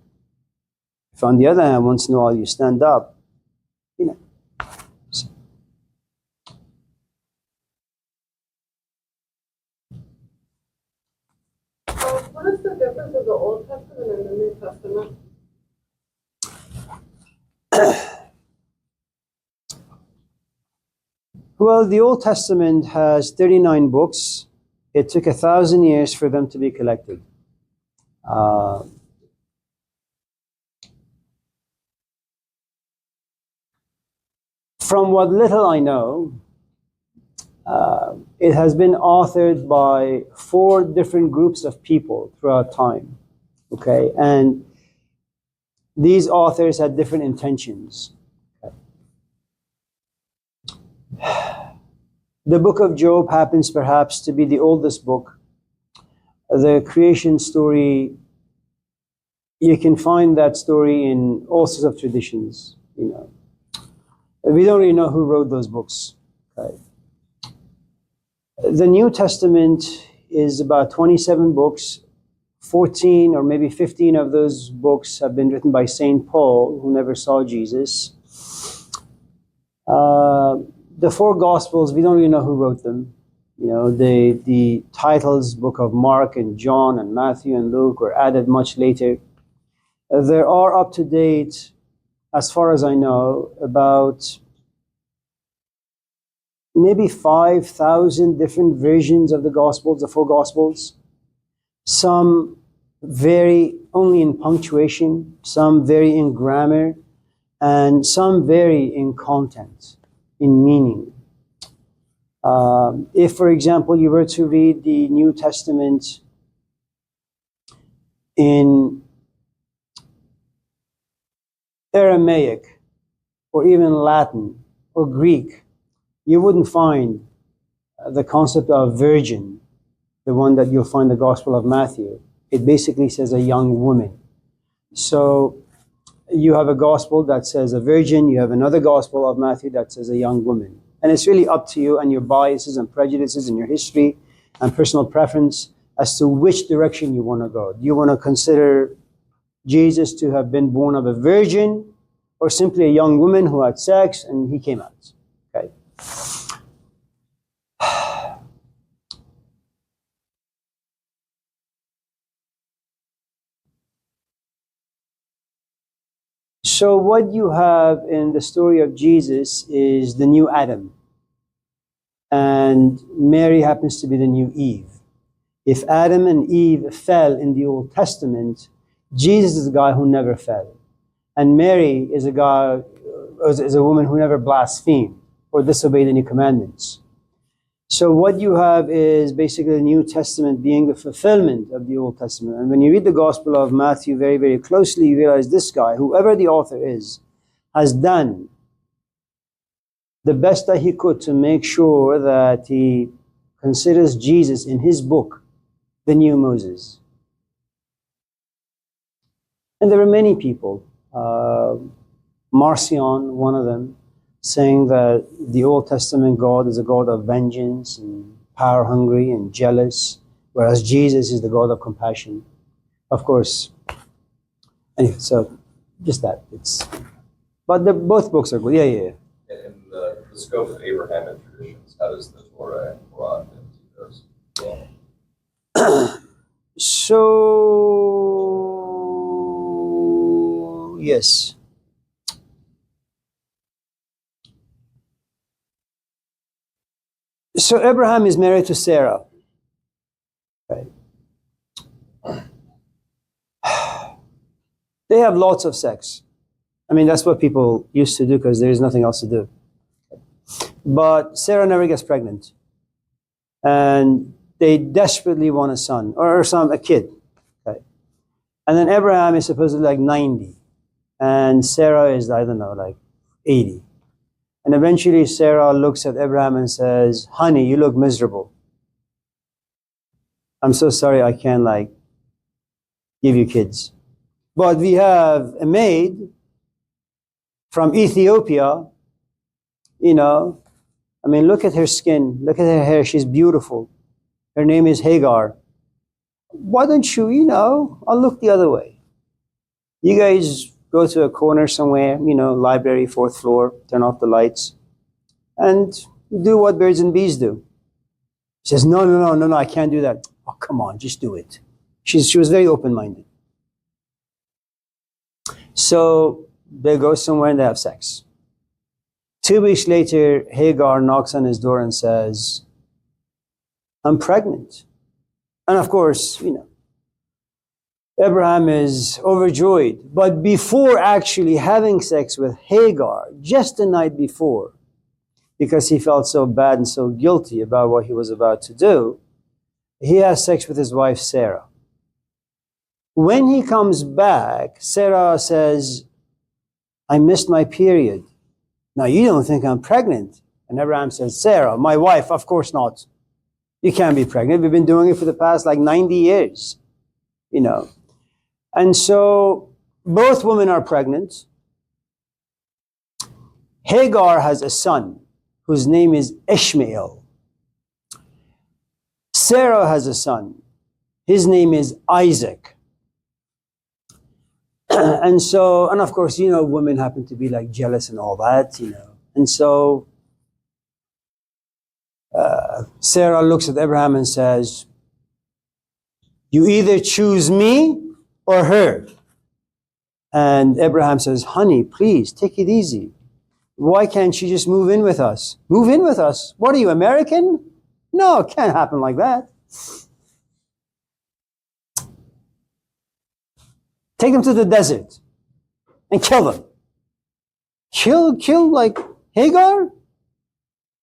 If on the other hand, once in a while you stand up, you know. What is the difference of the Old Testament and the New Testament? Well, the Old Testament has 39 books. It took 1,000 years for them to be collected. From what little I know, it has been authored by 4 different groups of people throughout time. Okay, and these authors had different intentions. Okay. The book of Job happens perhaps to be the oldest book. The creation story, you can find that story in all sorts of traditions. You know, we don't really know who wrote those books. Okay. The New Testament is about 27 books. 14 or maybe 15 of those books have been written by St. Paul, who never saw Jesus. The 4 Gospels, we don't really know who wrote them. You know, the titles, Book of Mark and John and Matthew and Luke, were added much later. There are up to date, as far as I know, about maybe 5,000 different versions of the Gospels, the 4 Gospels. Some vary only in punctuation, some vary in grammar, and some vary in content, in meaning. If, for example, you were to read the New Testament in Aramaic, or even Latin, or Greek, you wouldn't find the concept of virgin, the one that you'll find in the Gospel of Matthew. It basically says a young woman. So you have a gospel that says a virgin, you have another Gospel of Matthew that says a young woman. And it's really up to you and your biases and prejudices and your history and personal preference as to which direction you want to go. Do you want to consider Jesus to have been born of a virgin, or simply a young woman who had sex and he came out? Okay. So what you have in the story of Jesus is the new Adam. And Mary happens to be the new Eve. If Adam and Eve fell in the Old Testament, Jesus is a guy who never fell. And Mary is a woman who never blasphemed or disobeyed any commandments. So what you have is basically the New Testament being the fulfillment of the Old Testament. And when you read the Gospel of Matthew very, very closely, you realize this guy, whoever the author is, has done the best that he could to make sure that he considers Jesus in his book the new Moses. And there are many people, Marcion, one of them, saying that the Old Testament God is a God of vengeance and power hungry and jealous, whereas Jesus is the God of compassion. Of course, anyway, so just that. But both books are good. Yeah. In the scope of Abrahamic traditions, how does the Torah and Quran fit into those? So, yes. So Abraham is married to Sarah. Right. They have lots of sex. I mean, that's what people used to do because there is nothing else to do. But Sarah never gets pregnant. And they desperately want a son, or a kid. Okay. And then Abraham is supposedly like 90. And Sarah is, I don't know, like 80. And eventually Sarah looks at Abraham and says, honey, you look miserable. I'm so sorry I can't give you kids. But we have a maid from Ethiopia, look at her skin, look at her hair, she's beautiful. Her name is Hagar. Why don't you, I'll look the other way. You guys go to a corner somewhere, library, 4th floor, turn off the lights, and do what birds and bees do. She says, no, I can't do that. Oh, come on, just do it. She was very open-minded. So they go somewhere and they have sex. 2 weeks later, Hagar knocks on his door and says, I'm pregnant. And of course, Abraham is overjoyed. But before actually having sex with Hagar, just the night before, because he felt so bad and so guilty about what he was about to do, he has sex with his wife, Sarah. When he comes back, Sarah says, I missed my period. Now, you don't think I'm pregnant? And Abraham says, Sarah, my wife, of course not. You can't be pregnant. We've been doing it for the past 90 years, And so both women are pregnant. Hagar has a son whose name is Ishmael. Sarah has a son. His name is Isaac. And of course, women happen to be jealous and all that, And so Sarah looks at Abraham and says, you either choose me or her. And Abraham says, honey, please, take it easy. Why can't she just move in with us? Move in with us? What are you, American? No, it can't happen like that. Take them to the desert and kill them. Kill like Hagar?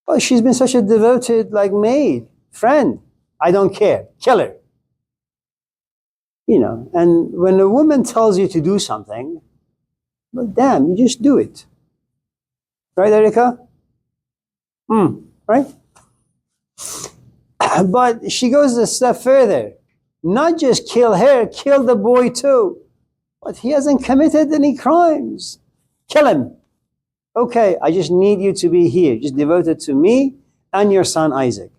Well, she's been such a devoted maid, friend. I don't care. Kill her. And when a woman tells you to do something, well, damn, you just do it. Right, Erika? Right? But she goes a step further. Not just kill her, kill the boy too. But he hasn't committed any crimes. Kill him. Okay, I just need you to be here, just devoted to me and your son Isaac.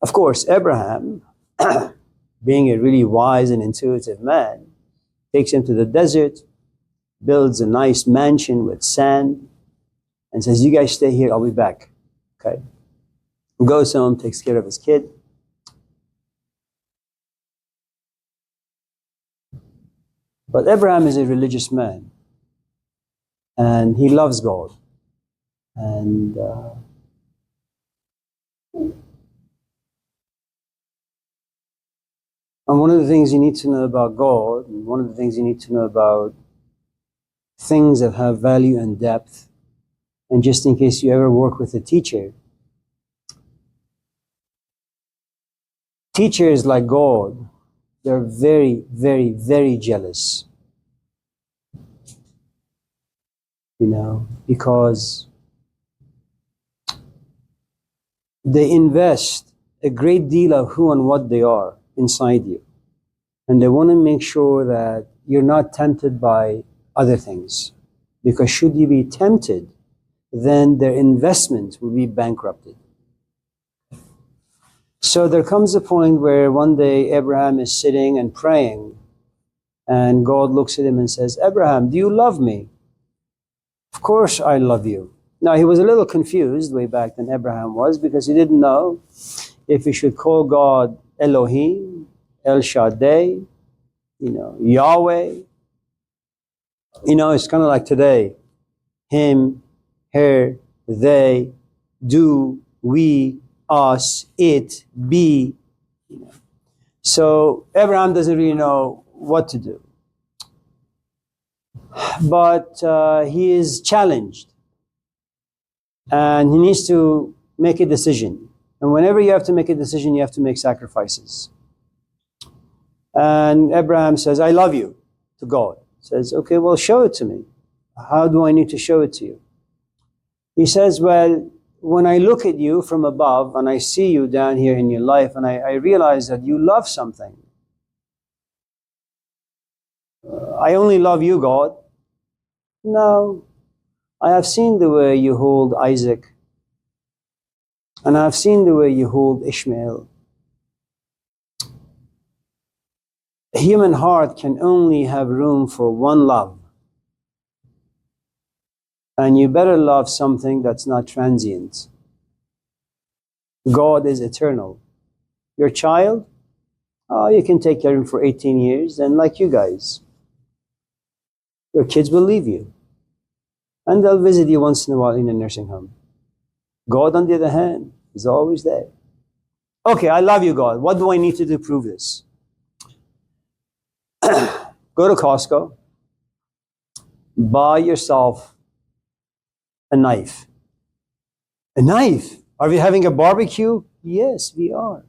Of course, Abraham, being a really wise and intuitive man, takes him to the desert, builds a nice mansion with sand, and says, you guys stay here, I'll be back. Okay. Goes home, takes care of his kid. But Abraham is a religious man. And he loves God. And one of the things you need to know about God, and one of the things you need to know about things that have value and depth, and just in case you ever work with a teacher, teachers like God, they're very, very, very jealous. Because they invest a great deal of who and what they are inside you. And they want to make sure that you're not tempted by other things. Because should you be tempted, then their investment will be bankrupted. So there comes a point where one day Abraham is sitting and praying, and God looks at him and says, Abraham, do you love me? Of course I love you. Now he was a little confused way back then, Abraham was, because he didn't know if he should call God Elohim, El Shaddai, Yahweh. It's kind of like today. Him, her, they, do, we, us, it, be. So Abraham doesn't really know what to do. But he is challenged. And he needs to make a decision. And whenever you have to make a decision, you have to make sacrifices. And Abraham says, I love you, to God. Says, okay, well, show it to me. How do I need to show it to you? He says, well, when I look at you from above and I see you down here in your life and I realize that you love something, I only love you, God. No, I have seen the way you hold Isaac, and I have seen the way you hold Ishmael. A human heart can only have room for one love. And you better love something that's not transient. God is eternal. Your child, you can take care of him for 18 years, and like you guys, your kids will leave you. And they'll visit you once in a while in a nursing home. God, on the other hand, is always there. Okay, I love you, God. What do I need to do to prove this? Go to Costco, buy yourself a knife. A knife? Are we having a barbecue? Yes, we are.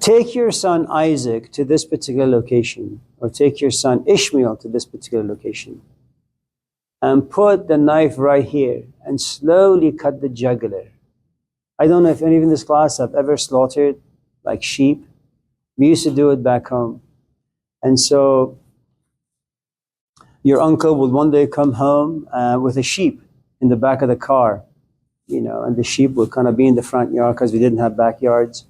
Take your son Isaac to this particular location, or take your son Ishmael to this particular location, and put the knife right here and slowly cut the jugular. I don't know if any of in this class have ever slaughtered like sheep. We used to do it back home. And so your uncle would one day come home with a sheep in the back of the car, and the sheep would kind of be in the front yard because we didn't have backyards.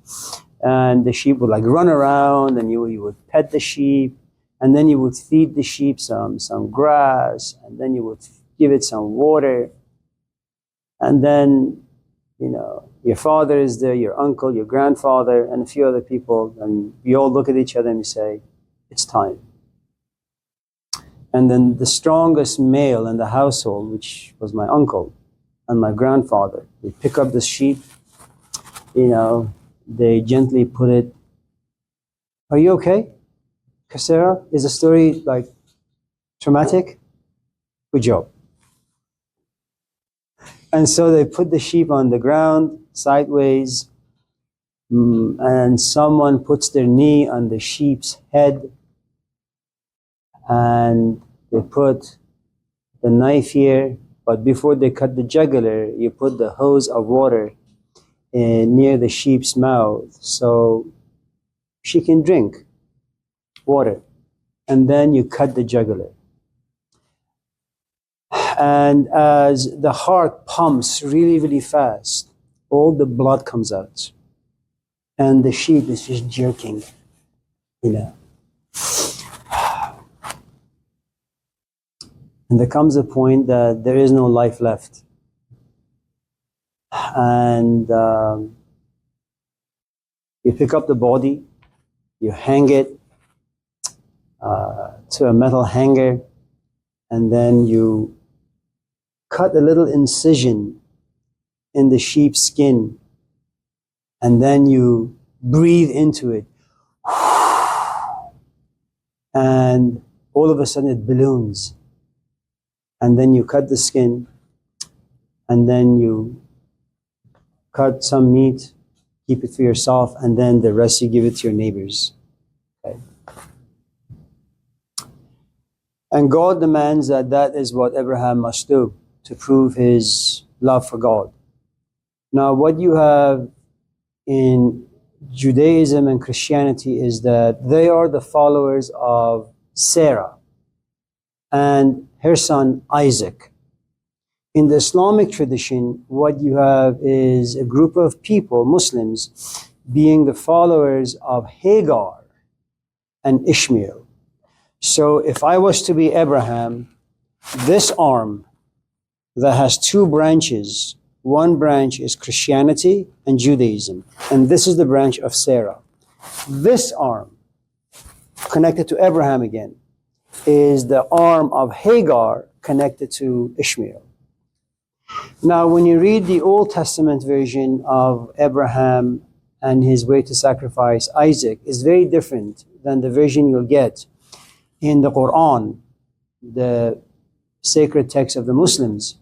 And the sheep would like run around, and you would pet the sheep, and then you would feed the sheep some grass, and then you would give it some water. And then, your father is there, your uncle, your grandfather, and a few other people, and we all look at each other and we say, it's time. And then the strongest male in the household, which was my uncle and my grandfather, they pick up the sheep, they gently put it. Are you okay, Kasera? Is the story like traumatic? Good job. And so they put the sheep on the ground sideways, and someone puts their knee on the sheep's head, and they put the knife here, but before they cut the jugular, you put the hose of water near the sheep's mouth so she can drink water, and then you cut the jugular. And as the heart pumps really, really fast, all the blood comes out, and the sheep is just jerking, And there comes a point that there is no life left. And you pick up the body, you hang it to a metal hanger, and then you cut a little incision in the sheep's skin, and then you breathe into it. And all of a sudden it balloons. And then you cut the skin, and then you cut some meat, keep it for yourself, and then the rest you give it to your neighbors. Okay. And God demands that is what Abraham must do to prove his love for God. Now, what you have in Judaism and Christianity is that they are the followers of Sarah and her son Isaac. In the Islamic tradition, what you have is a group of people, Muslims, being the followers of Hagar and Ishmael. So if I was to be Abraham, this arm that has two branches, one branch is Christianity and Judaism, and this is the branch of Sarah. This arm, connected to Abraham again, is the arm of Hagar connected to Ishmael. Now, when you read the Old Testament version of Abraham and his way to sacrifice Isaac, is very different than the version you'll get in the Quran, the sacred text of the Muslims.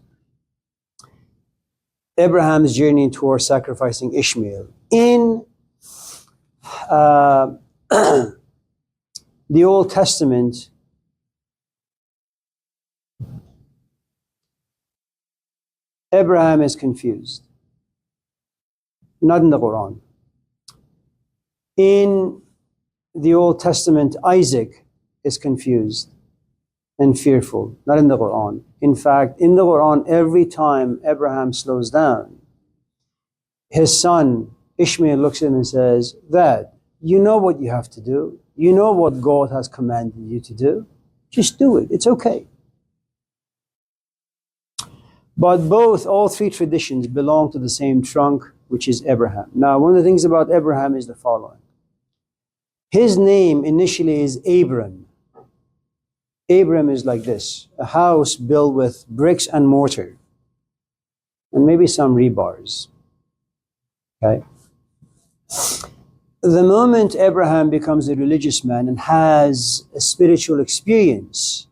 Abraham's journey towards sacrificing Ishmael. In the Old Testament, Abraham is confused. Not in the Quran. In the Old Testament, Isaac is confused and fearful, not in the Quran. In fact, in the Quran, every time Abraham slows down, his son Ishmael looks at him and says, Dad, you know what you have to do. You know what God has commanded you to do. Just do it. It's okay. But all three traditions belong to the same trunk, which is Abraham. Now, one of the things about Abraham is the following. His name initially is Abram. Abram is like this, a house built with bricks and mortar, and maybe some rebars. Okay? The moment Abraham becomes a religious man and has a spiritual experience,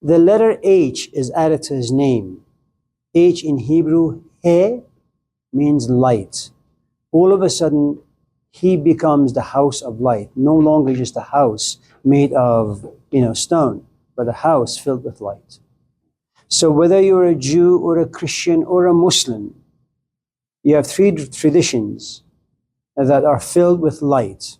the letter H is added to his name. H in Hebrew, He, means light. All of a sudden, he becomes the house of light, no longer just a house made of stone, but a house filled with light. So whether you're a Jew or a Christian or a Muslim, you have three traditions that are filled with light.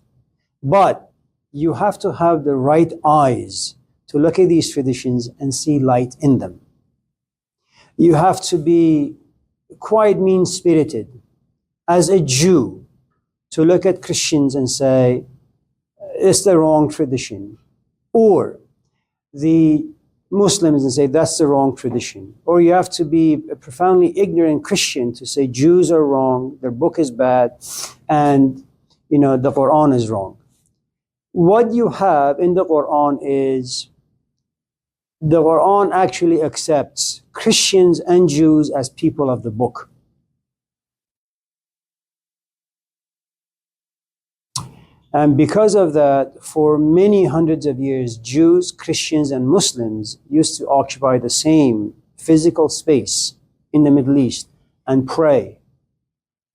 But you have to have the right eyes to look at these traditions and see light in them. You have to be quite mean-spirited as a Jew to look at Christians and say, it's the wrong tradition. Or the Muslims and say, that's the wrong tradition. Or you have to be a profoundly ignorant Christian to say Jews are wrong, their book is bad, and the Quran is wrong. What you have in the Quran is, the Quran actually accepts Christians and Jews as people of the book. And because of that, for many hundreds of years, Jews, Christians, and Muslims used to occupy the same physical space in the Middle East and pray.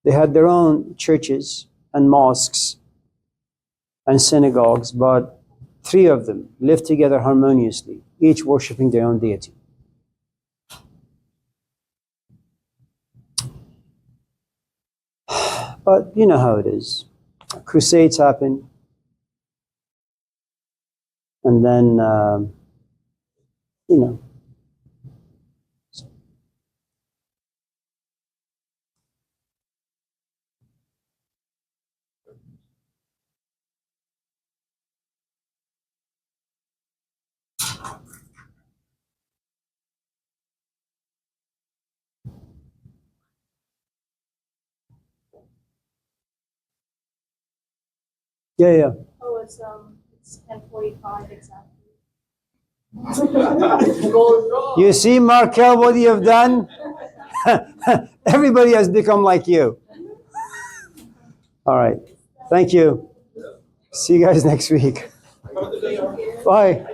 They had their own churches and mosques and synagogues, but three of them lived together harmoniously, each worshiping their own deity. But you know how it is. Crusades happen, and then, yeah. Oh, it's 10:45 exactly. You see, Markel, what you have done? Everybody has become like you. All right. Thank you. See you guys next week. Bye.